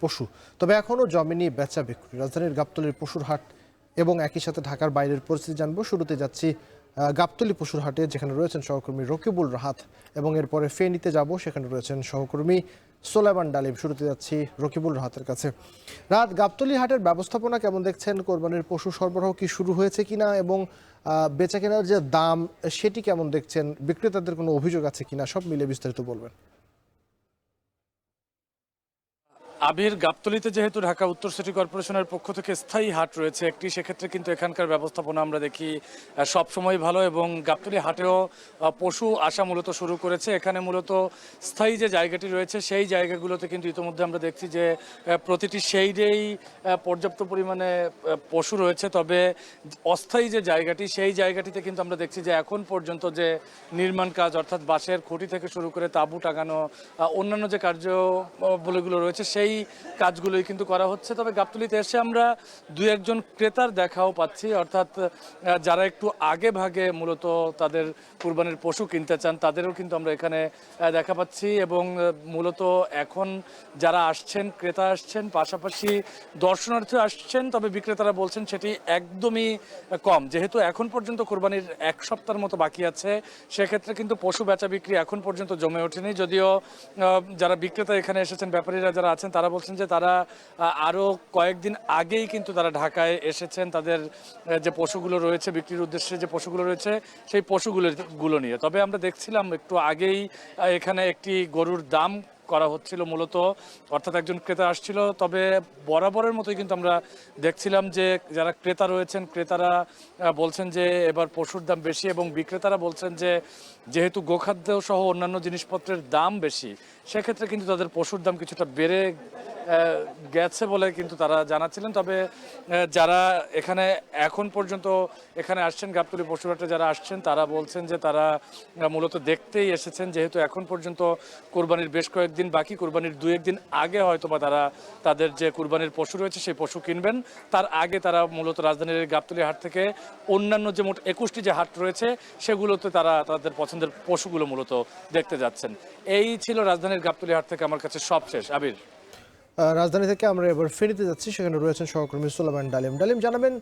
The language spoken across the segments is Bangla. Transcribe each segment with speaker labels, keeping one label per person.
Speaker 1: পশু। তবে এখনও জমেনি বেচা বিক্রি। রাজধানীর গাবতলীর পশুর হাট এবং একই সাথে ঢাকার বাইরের পরিস্থিতি জানবো। শুরুতে যাচ্ছি গাবতলী পশুর হাটে, যেখানে রয়েছেন সহকর্মী রকিবুল রাহাত, এবং এরপরে ফেনীতে যাব, সেখানে রয়েছেন সহকর্মী সোলাইমান ডালিম। শুরুতে যাচ্ছি রকিবুল রাহাতের কাছে। রাত, গাবতলী হাটের ব্যবস্থাপনা কেমন দেখছেন? কোরবানির পশু সরবরাহ কি শুরু হয়েছে কিনা, এবং বেচা কেনার যে দাম সেটি কেমন দেখছেন? বিক্রেতাদের কোনো অভিযোগ আছে কিনা, সব মিলে বিস্তারিত বলবেন।
Speaker 2: আবির, গাবতলীতে যেহেতু ঢাকা উত্তর সিটি কর্পোরেশনের পক্ষ থেকে স্থায়ী হাট রয়েছে একটি, সেক্ষেত্রে কিন্তু এখানকার ব্যবস্থাপনা আমরা দেখি সবসময় ভালো, এবং গাবতলী হাটেও পশু আসা মূলত শুরু করেছে। এখানে মূলত স্থায়ী যে জায়গাটি রয়েছে সেই জায়গাগুলোতে কিন্তু ইতিমধ্যে আমরা দেখছি যে প্রতিটি শেডেই পর্যাপ্ত পরিমাণে পশু রয়েছে। তবে অস্থায়ী যে জায়গাটি, সেই জায়গাটিতে কিন্তু আমরা দেখছি যে এখন পর্যন্ত যে নির্মাণ কাজ, অর্থাৎ বাঁশের খুঁটি থেকে শুরু করে তাঁবু টাঙানো, অন্যান্য যে কার্যবলীগুলো রয়েছে সেই কাজগুলোই কিন্তু করা হচ্ছে। তবে গাবতলীতে এসে আমরা দুই একজন ক্রেতার দেখাও পাচ্ছি, অর্থাৎ যারা একটু আগে ভাগে মূলত তাদের কুরবানির পশু কিনতে চান তাদেরও কিন্তু আমরা এখানে দেখা পাচ্ছি। এবং মূলত এখন যারা আসছেন, ক্রেতা আসছেন, পাশাপাশি দর্শনার্থী আসছেন, তবে বিক্রেতারা বলছেন সেটি একদমই কম। যেহেতু এখন পর্যন্ত কুরবানির এক সপ্তাহের মতো বাকি আছে, সেক্ষেত্রে কিন্তু পশু বেচা বিক্রি এখন পর্যন্ত জমে ওঠেনি। যদিও যারা বিক্রেতা এখানে এসেছেন, ব্যাপারীরা যারা আছেন, তারা বলছেন যে তারা আরও কয়েকদিন আগেই কিন্তু তারা ঢাকায় এসেছেন তাদের যে পশুগুলো রয়েছে বিক্রির উদ্দেশ্যে, যে পশুগুলো রয়েছে সেই পশুগুলো নিয়ে। তবে আমরা দেখছিলাম একটু আগেই এখানে একটি গরুর দাম করা হচ্ছিল মূলত, অর্থাৎ একজন ক্রেতা আসছিল। তবে বরাবরের মতোই কিন্তু আমরা দেখছিলাম যে যারা ক্রেতা রয়েছেন, ক্রেতারা বলছেন যে এবার পশুর দাম বেশি, এবং বিক্রেতারা বলছেন যে যেহেতু গোখাদ্য সহ অন্যান্য জিনিসপত্রের দাম বেশি, সেক্ষেত্রে কিন্তু তাদের পশুর দাম কিছুটা বেড়ে গেছে বলে কিন্তু তারা জানাচ্ছিলেন। তবে যারা এখানে এখন পর্যন্ত এখানে আসছেন, গাবতলী পশুরহাটে যারা আসছেন, তারা বলছেন যে তারা মূলত দেখতেই এসেছেন, যেহেতু এখন পর্যন্ত কুরবানির বেশ কয়েকদিন বাকি, কুরবানির দু একদিন আগে হয়তো বা তারা তাদের যে কুরবানির পশু রয়েছে সেই পশু কিনবেন। তার আগে তারা মূলত রাজধানীর গাবতলী হাট থেকে অন্যান্য যে মোট 21টি যে হাট রয়েছে সেগুলোতে তারা তাদের পছন্দের পশুগুলো মূলত দেখতে যাচ্ছেন। এই ছিল রাজধানীর গাবতলী হাট থেকে আমার কাছে সবশেষ। আবির,
Speaker 1: রাজধানী থেকে আমরা এবার ফেনীতে যাচ্ছি, সেখানে রয়েছেন সহকর্মী সোলাইমান ডালিম। ডালিম, জানাবেন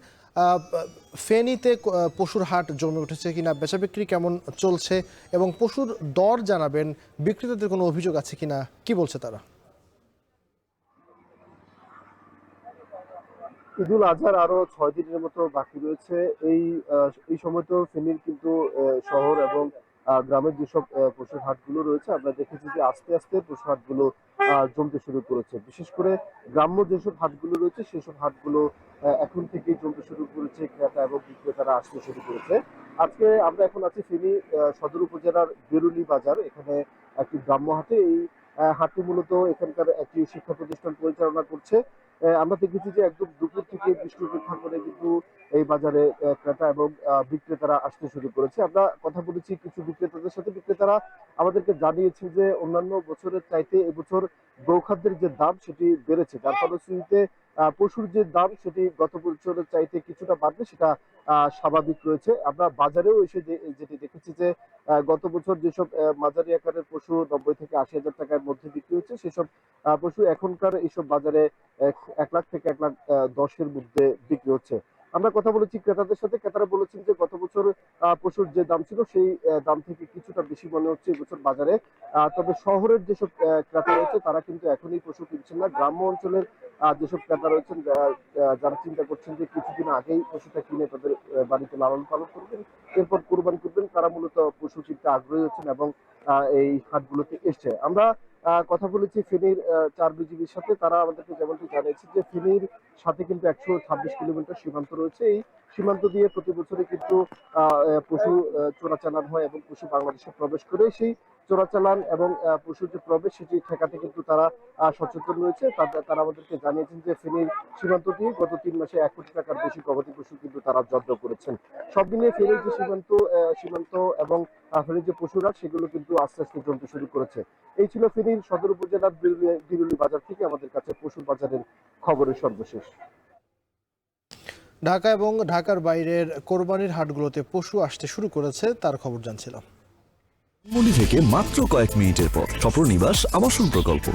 Speaker 1: ফেনীতে পশুর হাট জমে উঠেছে কিনা, বেচা বিক্রি কেমন চলছে, এবং পশুর দর জানাবেন। বিক্রেতাদের কোনো অভিযোগ আছে কিনা, কি বলছে তারা?
Speaker 3: ঈদুল আজহার আরো 6 দিনের মতো বাকি রয়েছে। এই সময় তো ফেনীর কিন্তু শহর এবং গ্রামের যেসব পশুর হাটগুলো রয়েছে, আমরা দেখেছি যে আস্তে আস্তে পশুর হাটগুলো জমতে শুরু করেছে। বিশেষ করে গ্রাম্য যেসব হাটগুলো রয়েছে সেসব হাটগুলো এখন থেকেই জমতে শুরু করেছে, ক্রেতা এবং বিক্রেতারা আসতে শুরু করেছে। আজকে আমরা এখন আছি ফেনী সদর উপজেলার বেরুলি বাজার, এখানে একটি গ্রাম্য হাটে। এই হাটটি মূলত এখানকার একটি শিক্ষা প্রতিষ্ঠান পরিচালনা করছে। আমরা দেখেছি যে একদম দুপুর থেকে বৃষ্টি উপেক্ষা করে কিন্তু এই বাজারে ক্রেতা এবং বিক্রেতারা আসতে শুরু করেছে। আমরা কথা বলেছি কিছু বিক্রেতাদের সাথে। বিক্রেতারা আমাদেরকে জানিয়েছে যে অন্যান্য বছরের চাইতে এবছর গৌখাদ্যের যে দাম সেটি বেড়েছে, যার ফলশ্রুতিতে পশুর যে দাম সেটি গত বছরের চাইতে কিছুটা বাড়বে, সেটা স্বাভাবিক রয়েছে। আমরা বাজারেও এসে যেটি দেখেছি যে গত বছর যেসব মাঝারি আকারের পশু 90 থেকে 80 হাজার টাকার মধ্যে বিক্রি হচ্ছে, সেসব পশু এখনকার এইসব বাজারে 1 লাখ থেকে 1,10,000-এর মধ্যে বিক্রি হচ্ছে। আমরা কথা বলেছি ক্রেতাদের সাথে। ক্রেতারা বলেছেন যে গত বছর পশুর যে দাম ছিল সেই দাম থেকে কিছুটা বেশি মনে হচ্ছে এবছর বাজারে। তবে শহরের যেসব ক্রেতা রয়েছে তারা কিন্তু এখনই পশু কিনছেন না। গ্রাম্য অঞ্চলের যেসব ক্রেতা রয়েছেন, যারা চিন্তা করছেন যে কিছুদিন আগেই পশুটা কিনে তাদের বাড়িতে লালন পালন করবেন, এরপর কুরবানি করবেন, তারা মূলত পশু কিনতে আগ্রহী হচ্ছেন এবং এই হাটগুলোতে এসছে। আমরা কথা বলেছি ফেনীর 4 বিজিবির সাথে। তারা আমাদেরকে যেমনটি জানিয়েছে যে ফেনীর সাথে কিন্তু 126 কিলোমিটার সীমান্ত রয়েছে। এই সীমান্ত দিয়ে প্রতি বছরে কিন্তু পশু চোরাচালান হয় এবং পশু বাংলাদেশে প্রবেশ করে। সেই চোরাচালান এবং পশুর যে প্রবেশ সেটি ঠেকাতে কিন্তু তারা সচেতন রয়েছে। তারা আমাদেরকে জানিয়েছেন যে ফেনীর সীমান্ত দিয়ে গত 3 মাসে 1 কোটি টাকার বেশি গবাদি পশু কিন্তু তারা জব্দ করেছেন। সব মিলিয়ে ফেনীর যে সীমান্ত এবং ফেনীর যে পশুরা সেগুলো কিন্তু আস্তে আস্তে জমতে শুরু করেছে। এই ছিল ফেনীর সদর উপজেলার বিরুলি বাজার থেকে আমাদের কাছে পশুর বাজারের খবরের সর্বশেষ।
Speaker 1: ঢাকা এবং ঢাকার বাইরের কোরবানির হাটগুলোতে পশু আসতে শুরু করেছে, তার খবর জানছিলাম।
Speaker 4: থেকে মাত্র কয়েক মিনিটের পথ, স্বপ্ননিবাস আবাসন প্রকল্প।